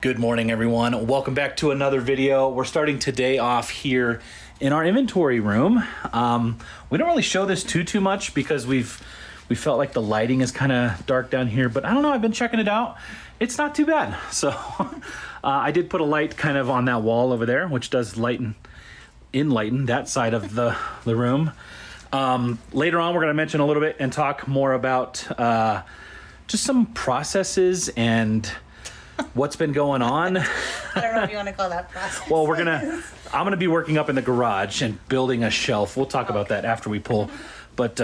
Good morning, everyone. Welcome back to another video. We're starting today off here in our inventory room. We don't really show this too much because we felt like the lighting is kind of dark down here, but I don't know, I've been checking it out. It's not too bad. So I did put a light kind of on that wall over there, which does enlighten that side of the room. Later on, we're going to mention a little bit and talk more about just some processes and what's been going on. I don't know if you want to call that process. Well, I'm gonna be working up in the garage and building a shelf. We'll talk about that after we pull, but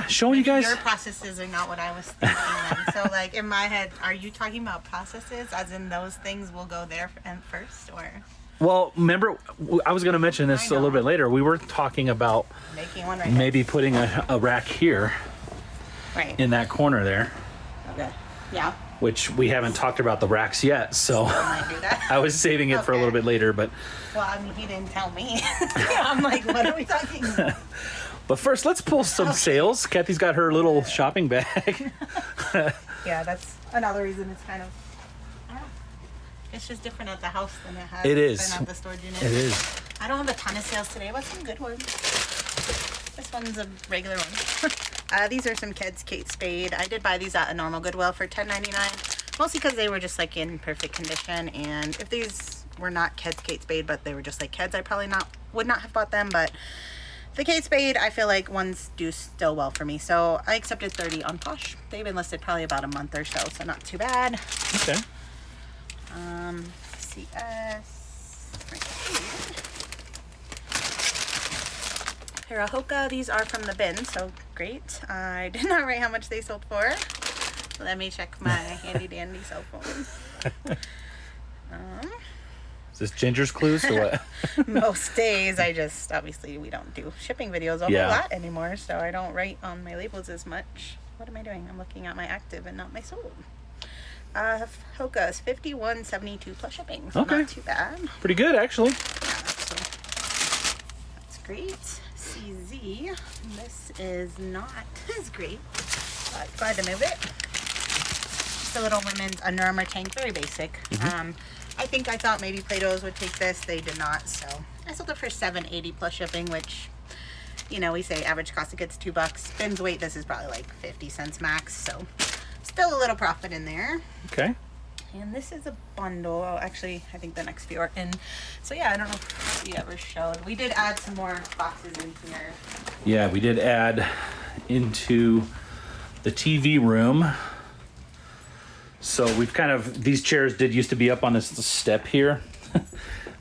showing you guys. Your processes are not what I was thinking then. So like in my head, are you talking about processes as in those things will go there first, or? Well, remember, I was gonna mention this a little bit later. We were talking about making one maybe putting a rack here, right in that corner there. Okay. Yeah. Which we haven't talked about the racks yet, so I might do that. I was saving it for a little bit later, but. Well, I mean, he didn't tell me. I'm like, what are we talking about? But first, let's pull some sales. Kathy's got her little shopping bag. Yeah, that's another reason it's kind of, I don't know. It's just different at the house than it has been at the storage unit. It is. I don't have a ton of sales today, but some good ones. This one's a regular one. These are some Kids Kate Spade. I did buy these at a normal Goodwill for $10.99, mostly because they were just like in perfect condition. And if these were not Kids Kate Spade, but they were just like kids, I probably would not have bought them. But the Kate Spade, I feel like ones do still well for me. So I accepted 30 on Posh. They've been listed probably about a month or so not too bad. Okay. CS. Hoka, these are from the bin, so great. I did not write how much they sold for. Let me check my handy dandy cell phone. Is this Ginger's Clues or what? Most days obviously we don't do shipping videos a whole lot anymore, so I don't write on my labels as much. What am I doing? I'm looking at my active and not my sold. Hoka is $51.72 plus shipping, so not too bad. Pretty good, actually. Yeah, so that's great. CZ, this is not as great, but glad to move it. It's a little women's Under Armour tank, very basic. I thought maybe Play-Dohs would take this, they did not, so I sold it for $7.80 plus shipping, which, you know, we say average cost of goods $2. Bins weight, this is probably like 50 cents max, so still a little profit in there. Okay. And this is a bundle. Oh, actually, I think the next few are in. So yeah, I don't know if we ever showed. We did add some more boxes in here. Yeah, we did add into the TV room. So we've these chairs did used to be up on this step here.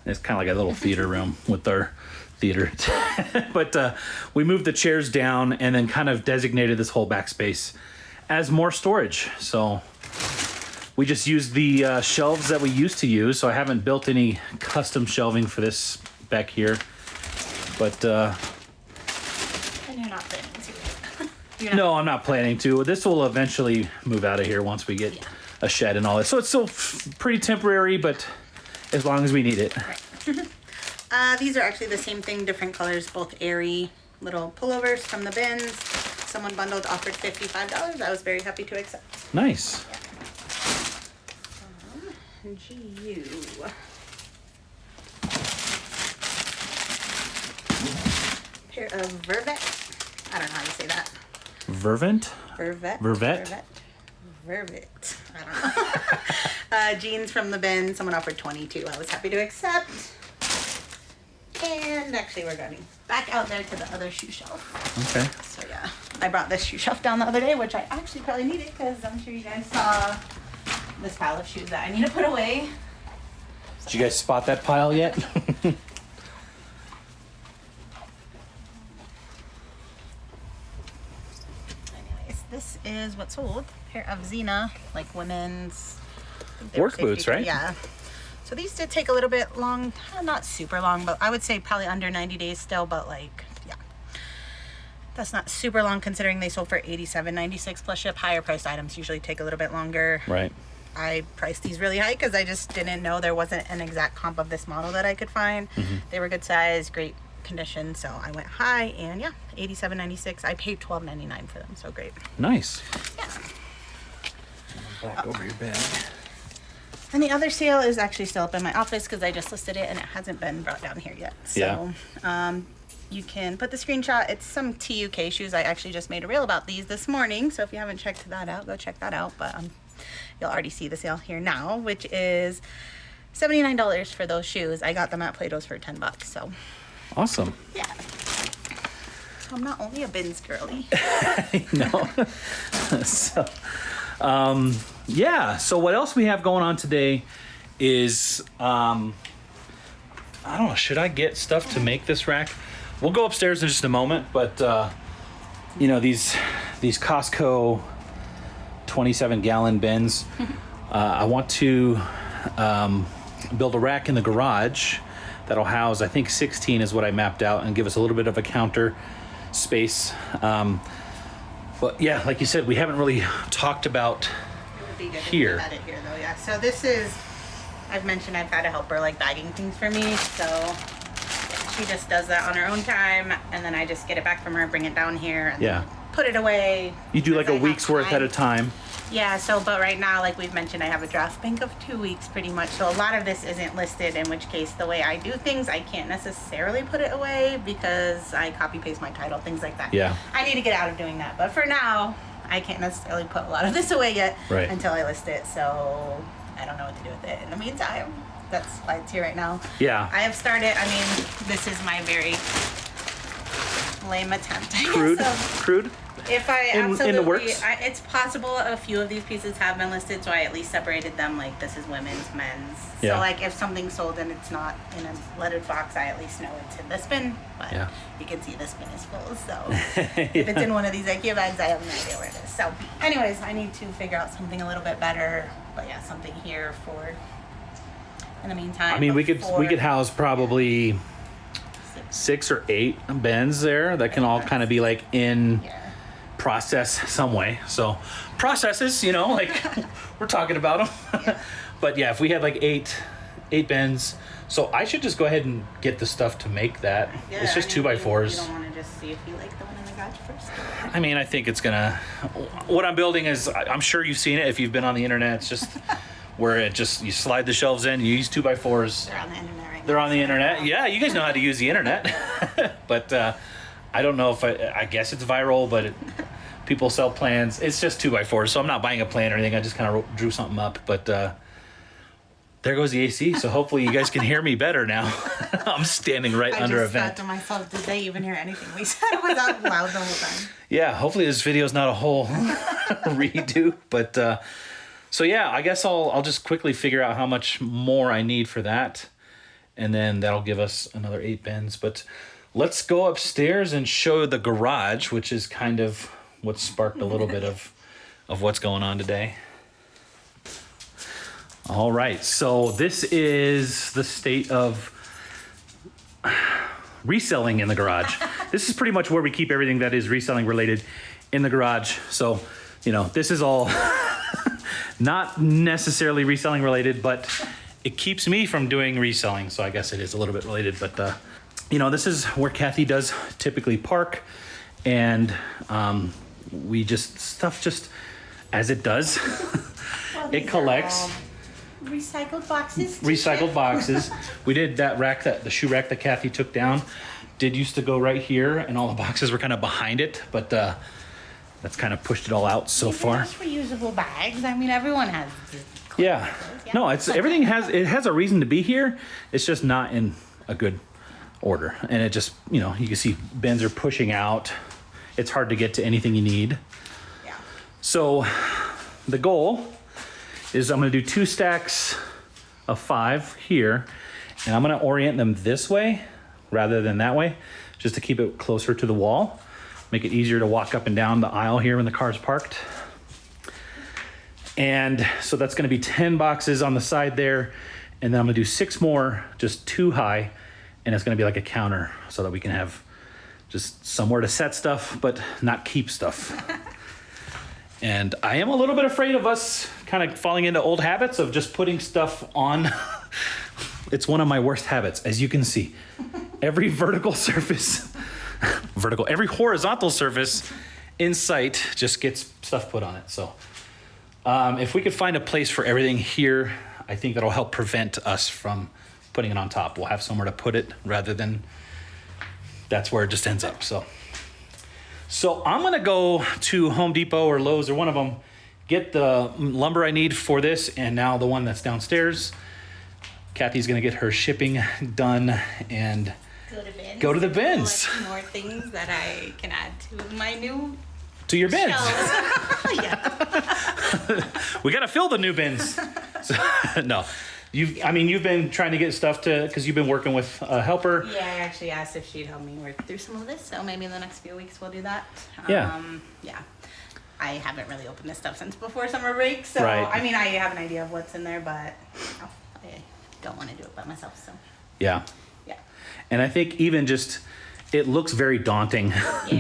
It's kind of like a little theater room with our theater. But we moved the chairs down and then kind of designated this whole backspace as more storage. So we just used the shelves that we used to use, so I haven't built any custom shelving for this back here. But and you're not planning to. No, I'm not planning to. This will eventually move out of here once we get a shed and all that. So it's still pretty temporary, but as long as we need it. Right. These are actually the same thing, different colors, both airy little pullovers from the bins. Someone bundled, offered $55. I was very happy to accept. Nice. Yeah. GU. Pair of Vervet. I don't know how you say that. Vervent? Vervet. Vervet? Vervet. I don't know. Jeans from the bin. Someone offered $22. I was happy to accept. And actually we're going back out there to the other shoe shelf. Okay. So yeah, I brought this shoe shelf down the other day, which I actually probably needed because I'm sure you guys saw this pile of shoes that I need to put away. Did you guys spot that pile yet? Anyways, this is what sold. A pair of Xena, like women's work boots, right? Yeah. So these did take a little bit long, not super long, but I would say probably under 90 days still, but like, yeah. That's not super long considering they sold for $87.96 plus ship. Higher priced items usually take a little bit longer. Right. I priced these really high because I just didn't know there wasn't an exact comp of this model that I could find. They were good size, great condition, so I went high, and yeah, $87.96. I paid $12.99 for them, so great. Nice. Yeah. Back over your bed. And the other sale is actually still up in my office because I just listed it and it hasn't been brought down here yet. So you can put the screenshot. It's some TUK shoes. I actually just made a reel about these this morning. So if you haven't checked that out, go check that out. But you'll already see the sale here now, which is $79 for those shoes. I got them at Plato's for $10. So awesome. Yeah. So I'm not only a bins girly. No. So, yeah. So what else we have going on today is, I don't know, should I get stuff to make this rack? We'll go upstairs in just a moment, but, you know, these Costco 27-gallon bins, I want to build a rack in the garage that'll house, I think 16 is what I mapped out, and give us a little bit of a counter space. But yeah, like you said, we haven't really talked about It would be good here. If we had it here though, yeah. So this is, I've mentioned I've had a helper like bagging things for me. So she just does that on her own time, and then I just get it back from her, bring it down here, and Yeah. put it away. You do like as a I week's have worth time. at a time. Yeah, so, but right now, like we've mentioned, I have a draft bank of 2 weeks pretty much. So a lot of this isn't listed, in which case the way I do things, I can't necessarily put it away because I copy paste my title, things like that. Yeah. I need to get out of doing that. But for now, I can't necessarily put a lot of this away yet Right. until I list it. So I don't know what to do with it in the meantime. That's why it's here right now. Yeah. I have started, I mean, this is my very lame attempt, I guess, Crude. of- Crude. if I In the absolutely, works? it's possible a few of these pieces have been listed, so I at least separated them. Like this is women's, men's. Yeah. So like if something's sold and it's not in a lettered box, I at least know it's in this bin. But Yeah. you can see this bin is full. So if it's in one of these IKEA bags, I have no idea where it is. So, anyways, I need to figure out something a little bit better. But yeah, something here for in the meantime. I mean, we could before- house probably 6 or 8 bins there that can all kind of be like in Yeah. process some way. So processes, you know, like we're talking about them. Yeah. But yeah, if we had like eight bins, so I should just go ahead and get the stuff to make that. Yeah, It's just I mean, 2x4s. You don't want to just see if you like the one in the garage first. I mean, I think it's gonna. What I'm building is, I'm sure you've seen it if you've been on the internet. It's just where it just you slide the shelves in, you use 2x4s. They're on the internet right now. They're on the internet. Yeah, you guys know how to use the internet. But I don't know if I guess it's viral, but people sell plans. It's just 2x4s, so I'm not buying a plan or anything. I just kind of drew something up. But there goes the AC. So hopefully you guys can hear me better now. I'm standing right under a I just vent. thought to myself, did they even hear anything we said? It was out loud the whole time. Yeah, hopefully this video's not a whole redo. But so yeah, I guess I'll just quickly figure out how much more I need for that, and then that'll give us another 8 bins. But let's go upstairs and show the garage, which is kind of what sparked a little bit of what's going on today. All right, so this is the state of reselling in the garage. This is pretty much where we keep everything that is reselling related in the garage. So, you know, this is all not necessarily reselling related, but it keeps me from doing reselling. So I guess it is a little bit related, but you know, this is where Kathy does typically park, and we just stuff just as it does. It collects. Recycled boxes. Recycled boxes. We did that rack, the shoe rack that Kathy took down, did used to go right here, and all the boxes were kind of behind it, but that's kind of pushed it all out so far. Just reusable bags. I mean, everyone has. Yeah. No, it's everything has a reason to be here. It's just not in a good order, and it just, you know, you can see bins are pushing out. It's hard to get to anything you need. Yeah. So the goal is I'm going to do 2 stacks of 5 here, and I'm going to orient them this way rather than that way, just to keep it closer to the wall, make it easier to walk up and down the aisle here when the car's parked. And so that's going to be 10 boxes on the side there, and then I'm going to do 6 more, just 2 high, and it's going to be like a counter so that we can have just somewhere to set stuff but not keep stuff. And I am a little bit afraid of us kind of falling into old habits of just putting stuff on. It's one of my worst habits, as you can see. Every vertical surface, every horizontal surface in sight just gets stuff put on it. So if we could find a place for everything here, I think that'll help prevent us from putting it on top. We'll have somewhere to put it rather than that's where it just ends up. So I'm gonna go to Home Depot or Lowe's or one of them, get the lumber I need for this, and now the one that's downstairs. Kathy's gonna get her shipping done and go to the bins. More things that I can add to my new your bins. Yeah. We gotta fill the new bins. So, no, you've been trying to get stuff because you've been working with a helper. Yeah, I actually asked if she'd help me work through some of this, so maybe in the next few weeks we'll do that. Yeah. Yeah. I haven't really opened this stuff since before summer break, so right. I mean, I have an idea of what's in there, but I don't want to do it by myself, so. Yeah. Yeah. And I think even just, it looks very daunting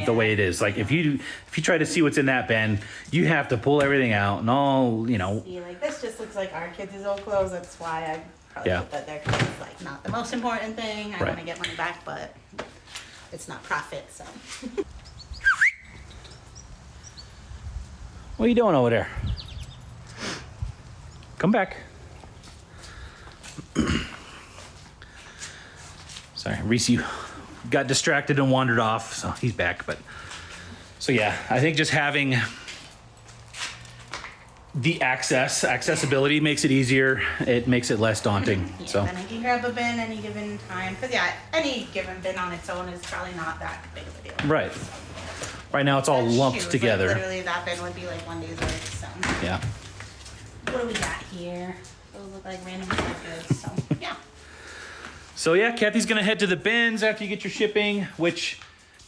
the way it is. Like if you try to see what's in that bin, you have to pull everything out and all, you know. See, like this just looks like our kids' old clothes. That's why I probably put that there, because it's like not the most important thing. I want to get money back, but it's not profit, so. What are you doing over there? Come back. Sorry, Reese, you got distracted and wandered off, so he's back. But so yeah, I think just having the accessibility makes it easier. It makes it less daunting. Yeah, so then I can grab a bin any given time, because any given bin on its own is probably not that big of a deal. right. Right now it's all lumped together. Like, literally, that bin would be like one day's work. So Yeah. what do we got here? Those look like random goods. So yeah. So yeah, Kathy's gonna head to the bins after you get your shipping, which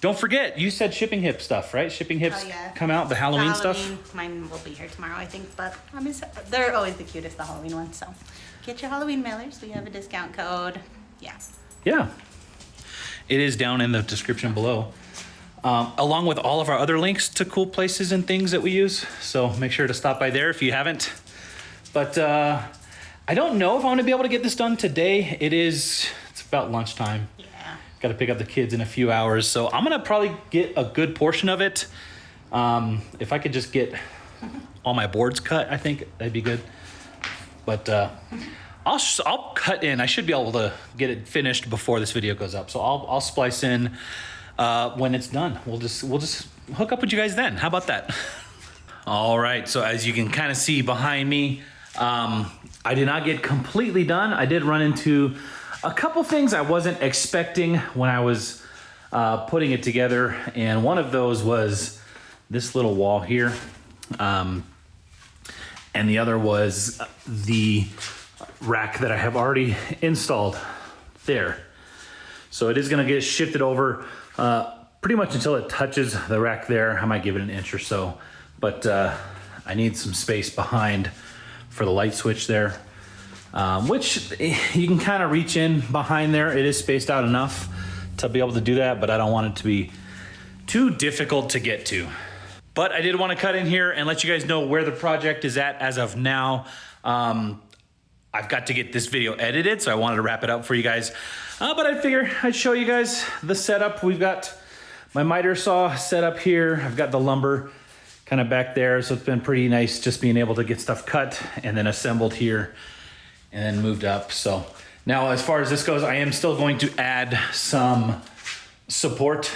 don't forget, you said shipping hip stuff, right? Shipping hips come out, the Halloween stuff. Mine will be here tomorrow, I think, but they're always the cutest, the Halloween ones. So get your Halloween mailers. We have a discount code. Yeah. Yeah. It is down in the description below. Along with all of our other links to cool places and things that we use. So make sure to stop by there if you haven't. But I don't know if I'm gonna be able to get this done today. It's about lunchtime. Yeah. Got to pick up the kids in a few hours. So I'm gonna probably get a good portion of it. If I could just get all my boards cut, I think that'd be good. But I'll cut in. I should be able to get it finished before this video goes up. So I'll splice in when it's done. We'll just hook up with you guys then. How about that? All right, so as you can kind of see behind me, I did not get completely done. I did run into a couple things I wasn't expecting when I was putting it together, and one of those was this little wall here, and the other was the rack that I have already installed there. So it is gonna get shifted over pretty much until it touches the rack there. I might give it an inch or so, but I need some space behind for the light switch there, which you can kind of reach in behind there. It is spaced out enough to be able to do that, but I don't want it to be too difficult to get to. But I did want to cut in here and let you guys know where the project is at as of now. I've got to get this video edited, so I wanted to wrap it up for you guys. But I figure I'd show you guys the setup. We've got my miter saw set up here. I've got the lumber kind of back there, so it's been pretty nice just being able to get stuff cut and then assembled here and then moved up. So now as far as this goes, I am still going to add some support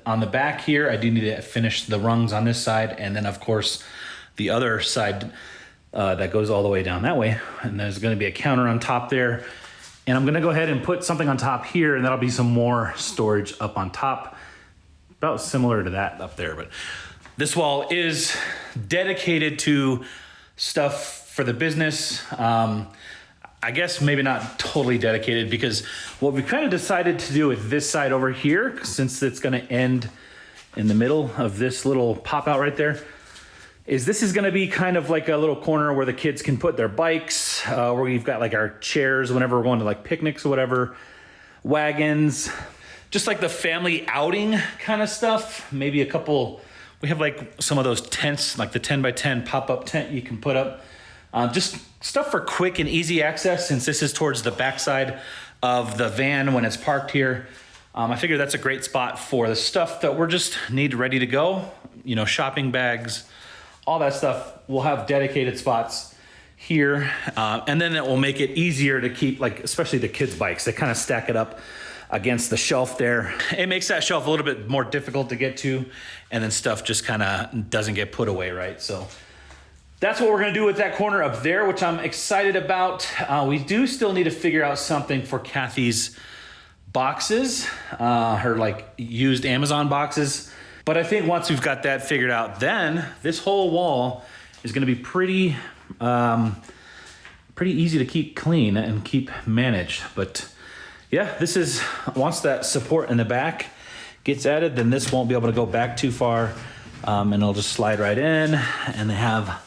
on the back here. I do need to finish the rungs on this side, and then of course the other side that goes all the way down that way. And there's gonna be a counter on top there. And I'm gonna go ahead and put something on top here, and that'll be some more storage up on top. About similar to that up there, but this wall is dedicated to stuff for the business. I guess maybe not totally dedicated, because what we kind of decided to do with this side over here, since it's gonna end in the middle of this little pop out right there, is this is gonna be kind of like a little corner where the kids can put their bikes, where we've got like our chairs whenever we're going to like picnics or whatever, wagons, just like the family outing kind of stuff. Maybe a couple, we have like some of those tents, like the 10 by 10 pop-up tent you can put up. Just stuff for quick and easy access, since this is towards the backside of the van when it's parked here. I figure that's a great spot for the stuff that we're just need ready to go. You know, shopping bags, all that stuff. We'll have dedicated spots here. And then it will make it easier to keep, like, especially the kids' bikes. They kind of stack it up against the shelf there. It makes that shelf a little bit more difficult to get to, and then stuff just kind of doesn't get put away, right? So that's what we're gonna do with that corner up there, which I'm excited about. We do still need to figure out something for Kathy's boxes, her like used Amazon boxes. But I think once we've got that figured out, then this whole wall is gonna be pretty easy to keep clean and keep managed. But yeah, this is, once that support in the back gets added, then this won't be able to go back too far, and it'll just slide right in, and they have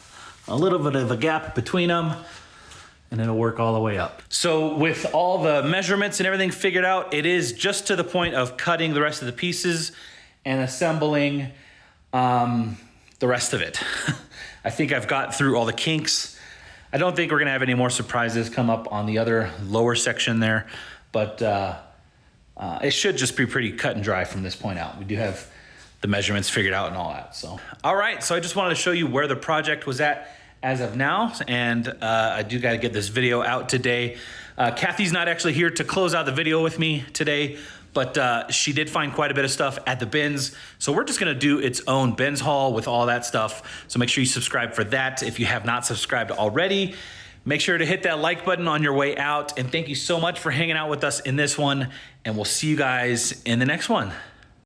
a little bit of a gap between them, and it'll work all the way up. So with all the measurements and everything figured out, it is just to the point of cutting the rest of the pieces and assembling the rest of it. I think I've got through all the kinks. I don't think we're gonna have any more surprises come up on the other lower section there, but it should just be pretty cut and dry from this point out. We do have the measurements figured out and all that. So, all right, so I just wanted to show you where the project was at as of now, and I do gotta get this video out today. Kathy's not actually here to close out the video with me today, but she did find quite a bit of stuff at the bins. So we're just gonna do its own bins haul with all that stuff. So make sure you subscribe for that if you have not subscribed already. Make sure to hit that like button on your way out. And thank you so much for hanging out with us in this one. And we'll see you guys in the next one.